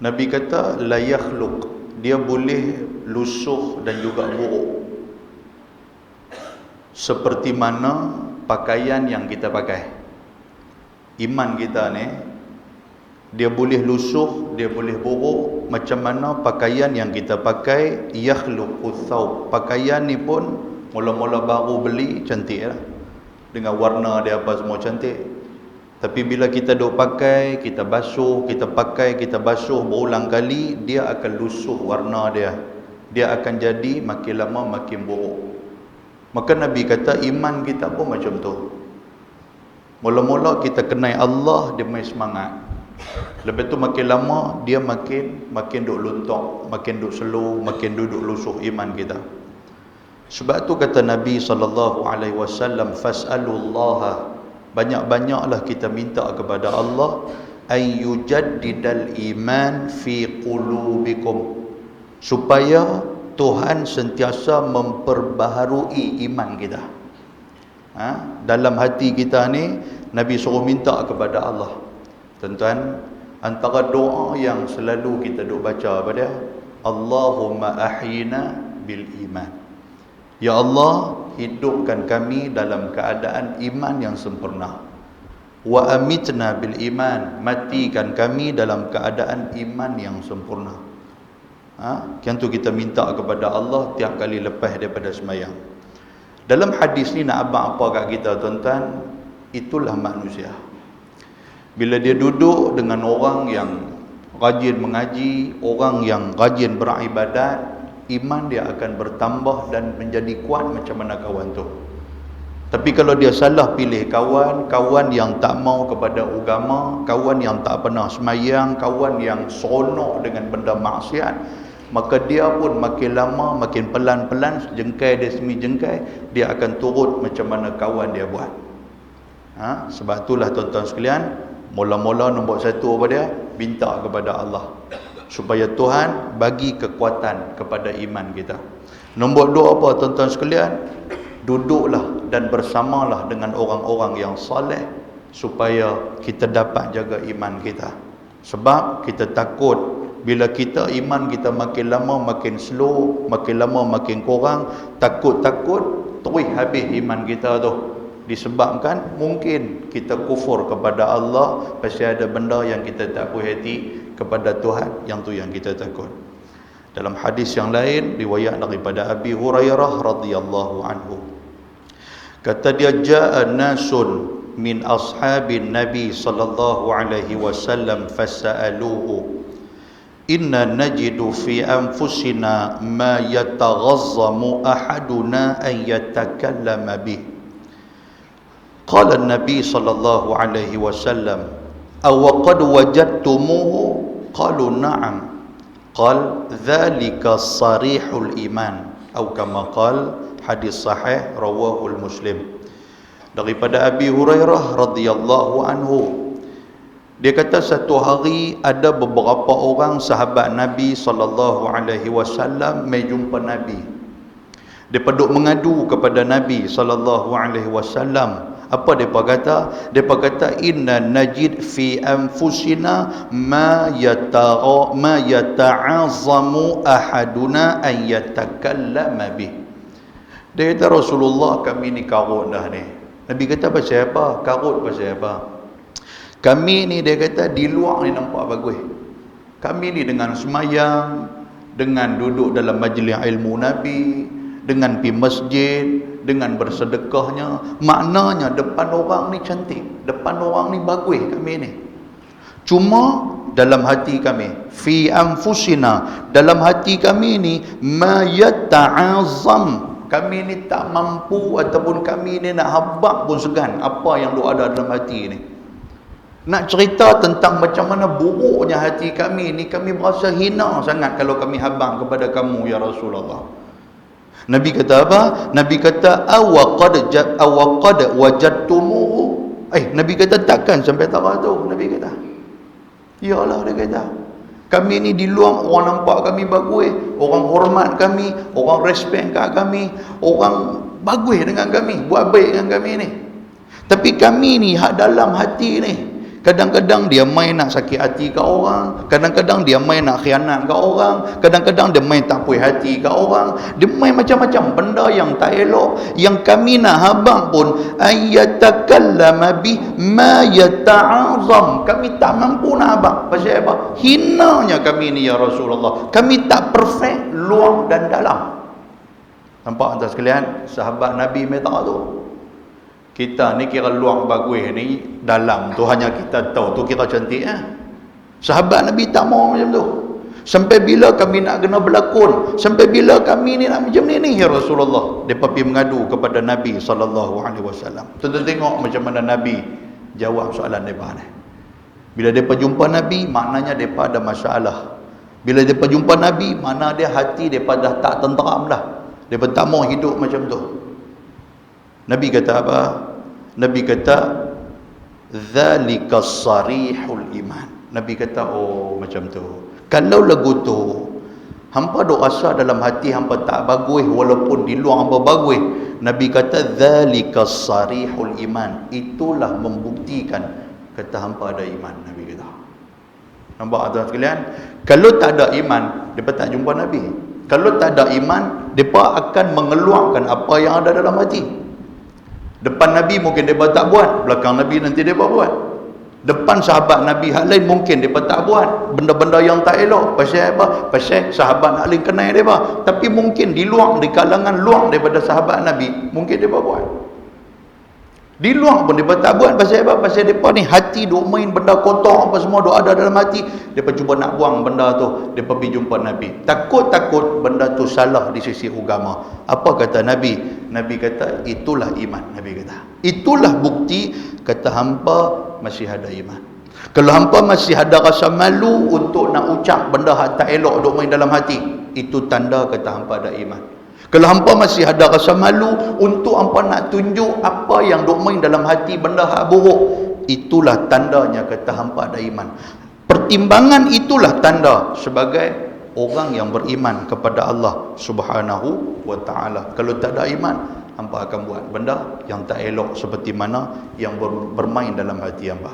Nabi kata la yakhluq, dia boleh lusuh dan juga buruk seperti mana pakaian yang kita pakai. Iman kita ni, dia boleh lusuh, dia boleh buruk macam mana pakaian yang kita pakai. Yakhluqu thawb, pakaian ni pun mula-mula baru beli cantik lah, dengan warna dia apa semua cantik. Tapi bila kita duk pakai, kita basuh, kita pakai, kita basuh berulang kali, dia akan lusuh warna dia. Dia akan jadi makin lama makin buruk. Maka Nabi kata iman kita pun macam tu. Mula-mula kita kenal Allah, dia main semangat. Lepas tu makin lama dia makin duk luntok, makin duk slow, makin duduk lusuh iman kita. Sebab tu kata Nabi SAW, fas'alullaha, banyak-banyaklah kita minta kepada Allah, ayyujaddidal iman fi qulubikum, supaya Tuhan sentiasa memperbaharui iman kita. Dalam hati kita ni, Nabi suruh minta kepada Allah. Tuan-tuan, antara doa yang selalu kita duk baca apa dia? Allahumma ahyina bil iman. Ya Allah, hidupkan kami dalam keadaan iman yang sempurna. Wa amitna bil iman, matikan kami dalam keadaan iman yang sempurna. Yang tu kita minta kepada Allah tiap kali lepas daripada sembahyang. Dalam hadis ni nak abang apa kat kita, tuan-tuan? Itulah manusia. Bila dia duduk dengan orang yang rajin mengaji, orang yang rajin beribadat, iman dia akan bertambah dan menjadi kuat macam mana kawan tu. Tapi kalau dia salah pilih kawan, kawan yang tak mau kepada agama, kawan yang tak pernah semayang, kawan yang seronok dengan benda maksiat, maka dia pun makin lama, makin pelan-pelan, jengkai dia semi jengkai, dia akan turut macam mana kawan dia buat. Sebab itulah tuan-tuan sekalian, mula-mula nombor satu apa dia? Minta kepada Allah supaya Tuhan bagi kekuatan kepada iman kita. Nombor dua apa tuan-tuan sekalian? Duduklah dan bersamalah dengan orang-orang yang soleh supaya kita dapat jaga iman kita. Sebab kita takut bila kita iman kita makin lama makin slow, makin lama makin kurang, takut-takut terus habis iman kita tu. Disebabkan mungkin kita kufur kepada Allah, pasal ada benda yang kita tak puas hati kepada Tuhan, yang tu yang kita takut. Dalam hadis yang lain riwayat daripada Abi Hurairah radhiyallahu anhu, kata dia, jaa nasun min ashabin Nabi sallallahu alaihi wasallam fasa'aluhu, inna najidu fi anfusina ma yataghazzamu ahaduna an yatakallama bih. Qala an-nabi sallallahu alaihi wasallam, aw qad wajadtumuhu? Qalu na'am. Qal dzalika sarihul iman, atau kama qal, hadis sahih rawahul Muslim. Daripada Abi Hurairah radhiyallahu anhu, dia kata satu hari ada beberapa orang sahabat Nabi sallallahu alaihi wasallam mai jumpa Nabi. Dia duk mengadu kepada Nabi sallallahu alaihi wasallam. Apa depa kata? Depa kata inna najid fi anfusina ma yata'azzamu ahaduna an yatakallama bih. Dia kata, Rasulullah, kami ni karut dah ni. Nabi kata pasal apa? Karut pasal apa? Kami ni, dia kata, di luar ni nampak bagus. Kami ni dengan semayang, dengan duduk dalam majlis ilmu Nabi, dengan pergi masjid, dengan bersedekahnya, maknanya depan orang ni cantik, depan orang ni bagus kami ni. Cuma dalam hati kami, fi anfusina, dalam hati kami ni, ma yata'azam, kami ni tak mampu, ataupun kami ni nak habaq pun segan apa yang ada dalam hati ni. Nak cerita tentang macam mana buruknya hati kami ni, kami berasa hina sangat kalau kami habaq kepada kamu ya Rasulullah. Nabi kata apa? Nabi kata awaqad wajadtumuhu. Nabi kata takkan sampai tahu tu. Nabi kata, iyalah, dia kata, kami ni di luar orang nampak kami bagus, orang hormat kami, orang respect kat kami, orang bagus dengan kami, buat baik dengan kami ni. Tapi kami ni hak dalam hati ni, Kadang-kadang dia main nak sakit hati kat orang, kadang-kadang dia main nak khianat kat orang, kadang-kadang dia main tak puas hati kat orang, dia main macam-macam benda yang tak elok. Yang kami nak habang pun ayatakallama bi ma yata'azam, kami tak mampu nak habang. Pasal apa? Hinanya kami ni ya Rasulullah, kami tak perfect luar dan dalam. Nampak tuan sekalian, sahabat Nabi minta tu. Kita ni kira luar bagus ni, dalam tu hanya kita tahu, tu kira cantik Sahabat Nabi tak mau macam tu. Sampai bila kami nak kena berlakon? Sampai bila kami ni nak macam ni ya Rasulullah? Depa pergi mengadu kepada Nabi SAW. Tuan-tuan tengok macam mana Nabi jawab soalan depa ni. Bila depa jumpa Nabi, maknanya depa ada masalah. Bila depa jumpa Nabi, mana dia hati depa dah tak tenteram dah. Depa tak mau hidup macam tu. Nabi kata apa? Nabi kata dzalikas sarihul iman. Nabi kata oh macam tu. Kalau lagu tu hampa duk rasa dalam hati hampa tak bagus walaupun di luar hampa bagus, Nabi kata dzalikas sarihul iman. Itulah membuktikan kata hampa ada iman. Nabi kata. Nampak tuan sekalian? Kalau tak ada iman, depa tak jumpa Nabi. Kalau tak ada iman, depa akan mengeluarkan apa yang ada dalam hati. Depan Nabi mungkin mereka tak buat, belakang Nabi nanti mereka buat. Depan sahabat Nabi hal lain mungkin mereka tak buat benda-benda yang tak elok. Pasal apa? Pasal sahabat nak lain kenal mereka. Tapi mungkin di luar, di kalangan luar daripada sahabat Nabi, mungkin mereka buat. Di luar pun mereka tak buat. Pasal apa? Pasal mereka ni hati duk main benda kotor apa semua duk ada dalam hati. Mereka cuba nak buang benda tu, mereka pergi jumpa Nabi. Takut-takut benda tu salah di sisi agama. Apa kata Nabi? Nabi kata itulah iman. Nabi kata itulah bukti kata hampa masih ada iman. Kalau hampa masih ada rasa malu untuk nak ucap benda tak elok duk main dalam hati, itu tanda kata hampa ada iman. Kalau hampa masih ada rasa malu untuk hampa nak tunjuk apa yang duk main dalam hati benda hak buruk, itulah tandanya kata hampa ada iman. Pertimbangan itulah tanda sebagai orang yang beriman kepada Allah Subhanahu wa ta'ala. Kalau tak ada iman, hampa akan buat benda yang tak elok seperti mana yang bermain dalam hati hampa.